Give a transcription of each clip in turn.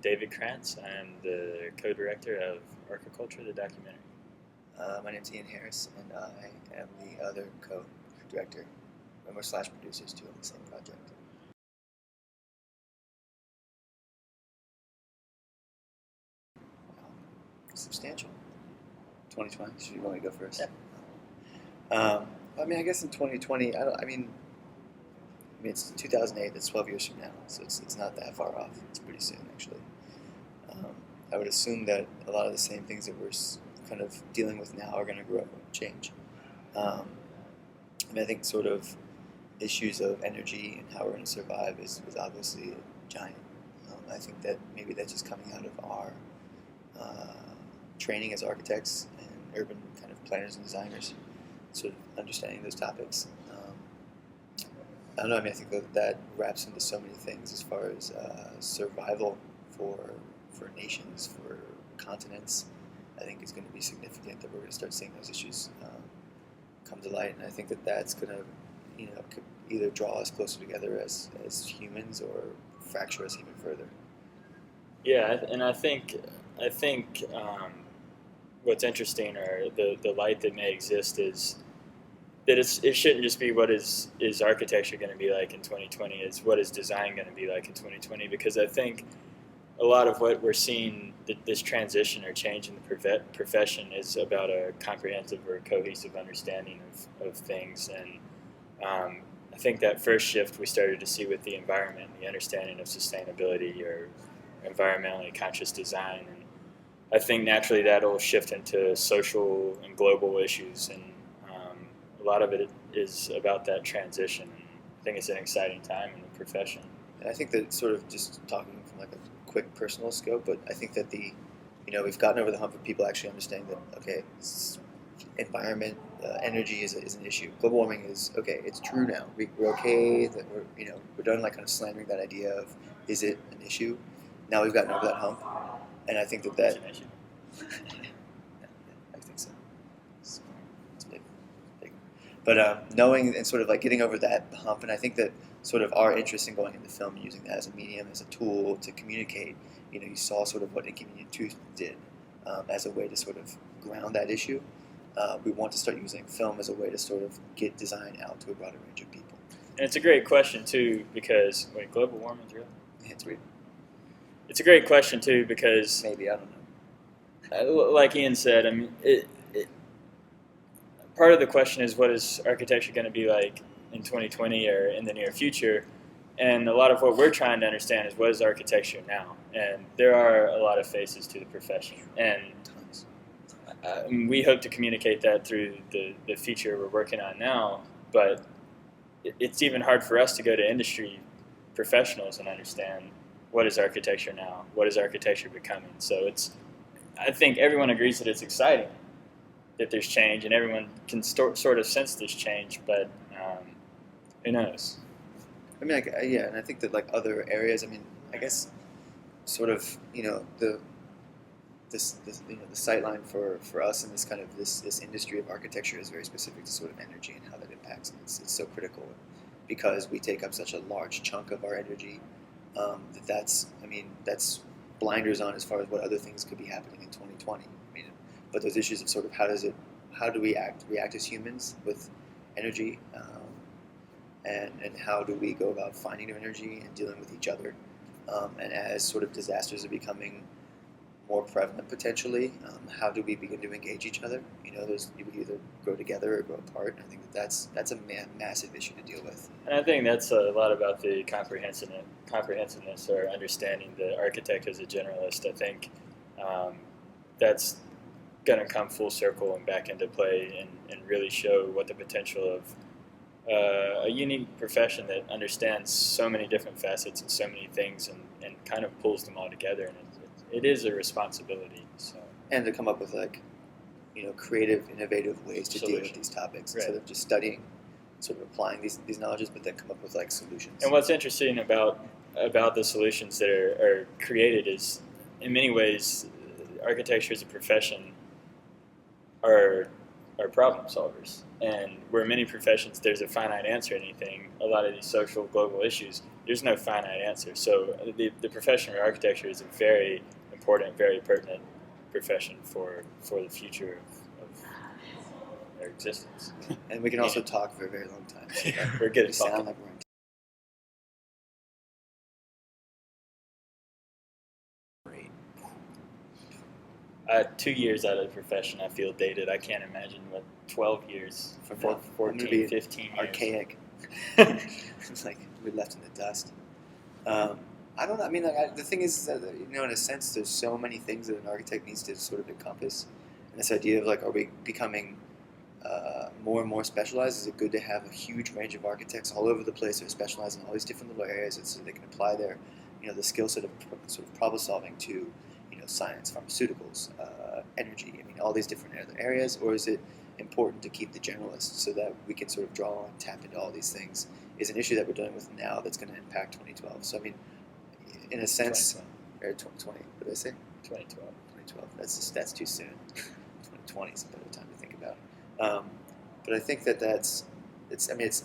David Krantz. I'm the co-director of Archiculture, the documentary. My name's Harris, and I am the other co-director. And we're slash producers too on the same project. Substantial. 2020. Should you want me to go first? Yeah. I guess in 2020, it's 2008. That's 12 years from now, so it's not that far off. It's pretty soon, actually. I would assume that a lot of the same things that we're kind of dealing with now are going to grow and change. I think sort of issues of energy and how we're going to survive is obviously giant. I think that maybe that's just coming out of our training as architects and urban kind of planners and designers, sort of understanding those topics. I don't know. I think that wraps into so many things as far as survival for nations, for continents. I think it's going to be significant that we're going to start seeing those issues come to light, and I think that that's going to, could either draw us closer together as humans or fracture us even further. Yeah, and I think what's interesting, or the light that may exist, is that it shouldn't just be what is architecture going to be like in 2020. It's what is design going to be like in 2020, because I think a lot of what we're seeing, this transition or change in the profession, is about a comprehensive or cohesive understanding of things. And I think that first shift we started to see with the environment, the understanding of sustainability or environmentally conscious design. And I think naturally that'll shift into social and global issues. And a lot of it is about that transition. And I think it's an exciting time in the profession. And I think that sort of just talking from like a quick personal scope, but I think that we've gotten over the hump of people actually understanding that, okay, environment, energy is an issue. Global warming is, okay, it's true now. We're okay, that we're done like kind of slandering that idea of, is it an issue? Now we've gotten over that hump, and I think that It's an issue. I think so. It's big. But knowing and sort of like getting over that hump, and I think that sort of our interest in going into film, using that as a medium, as a tool to communicate. You saw sort of what Inconvenient Truth did as a way to sort of ground that issue. We want to start using film as a way to sort of get design out to a broader range of people. And it's a great question too, because global warming's real. Yeah, it's real. It's a great question too, because maybe, I don't know. Like Ian said, I mean, part of the question is, what is architecture going to be like in 2020 or in the near future? And a lot of what we're trying to understand is, what is architecture now? And there are a lot of faces to the profession, and we hope to communicate that through the feature we're working on now. But it's even hard for us to go to industry professionals and understand, what is architecture now? What is architecture becoming? So I think everyone agrees that it's exciting, that there's change, and everyone can sort of sense this change, but who knows? I mean, yeah, and I think that like other areas, I mean, I guess sort of, the sightline for us in this kind of this industry of architecture is very specific to sort of energy and how that impacts, and it's so critical because we take up such a large chunk of our energy. That's blinders on as far as what other things could be happening in 2020. I mean, but those issues of sort of how do we react as humans with energy, and how do we go about finding new energy and dealing with each other, and as sort of disasters are becoming more prevalent potentially, how do we begin to engage each other? We either grow together or grow apart. And I think that's a massive issue to deal with. And I think that's a lot about the comprehensiveness or understanding the architect as a generalist. I think that's going to come full circle and back into play, and really show what the potential of a unique profession that understands so many different facets and so many things, and kind of pulls them all together. And it is a responsibility. So. And to come up with creative, innovative ways to deal with these topics, right, instead of just studying, sort of applying these knowledges, but then come up with like solutions. And what's interesting about the solutions that are created is, in many ways, architecture as a profession are are problem solvers. And where many professions there's a finite answer to anything, a lot of these social global issues, there's no finite answer. So the profession of architecture is a very important, very pertinent profession for the future of their existence. And we can also talk for a very long time. So we're good at sound talking. like we're in 2 years out of the profession, I feel dated. I can't imagine what 12 years, From now, 14, 15 years. archaic. It's like we're left in the dust. I don't know. I mean, the thing is that, in a sense, there's so many things that an architect needs to sort of encompass. And this idea of are we becoming more and more specialized? Is it good to have a huge range of architects all over the place that are specialized in all these different little areas, so they can apply their, the skill set of sort of problem solving to, science, pharmaceuticals, energy. I mean, all these different other areas, or is it important to keep the generalists so that we can sort of draw and tap into all these things? Is an issue that we're dealing with now that's going to impact 2012. So I mean, in a sense, 2020. What did I say? 2012. 2012. That's too soon. 2020 is a better time to think about it. But I think it's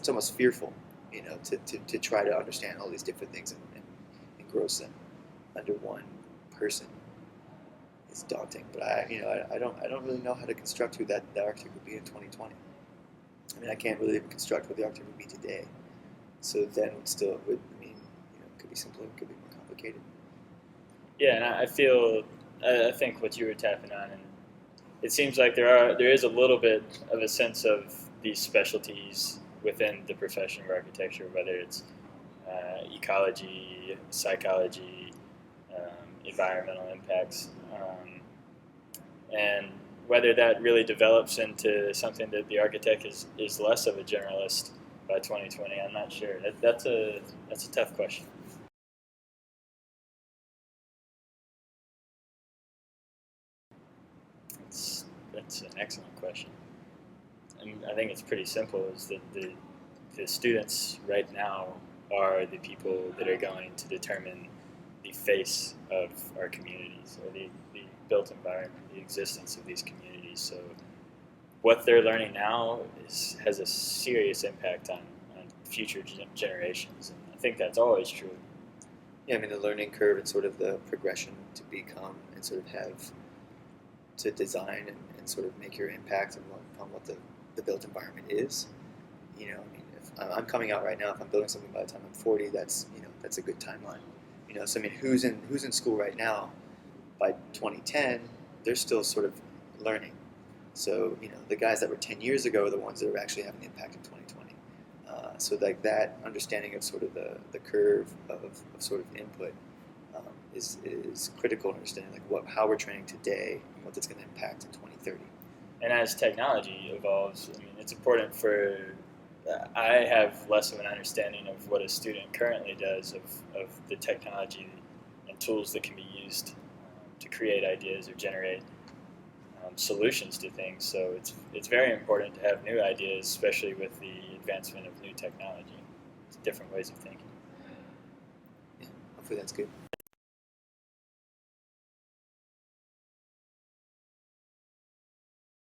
almost fearful, to try to understand all these different things and engross them under one person. It's daunting, but I don't really know how to construct who the architect would be in 2020. I mean, I can't really construct what the architect would be today. So then it could be simpler, it could be more complicated. Yeah, and I think what you were tapping on, and it seems like there is a little bit of a sense of these specialties within the profession of architecture, whether it's ecology, psychology, environmental impacts, and whether that really develops into something that the architect is less of a generalist by 2020, I'm not sure. That's a tough question. That's an excellent question. And I think it's pretty simple, is that the students right now are the people that are going to determine the face of our communities, or the built environment, the existence of these communities. So what they're learning now has a serious impact on future generations, and I think that's always true. Yeah, I mean, the learning curve and sort of the progression to become and sort of have to design and sort of make your impact on what the built environment is. I mean, if I'm coming out right now, if I'm building something by the time I'm 40, that's a good timeline. So I mean, who's in school right now? By 2010, they're still sort of learning. So the guys that were 10 years ago are the ones that are actually having the impact in 2020. So like that understanding of sort of the curve of sort of input is critical in understanding how we're training today and what that's going to impact in 2030. And as technology evolves, I mean, it's important I have less of an understanding of what a student currently does of the technology and tools that can be used to create ideas or generate solutions to things. So it's very important to have new ideas, especially with the advancement of new technology. It's different ways of thinking. Yeah, hopefully that's good.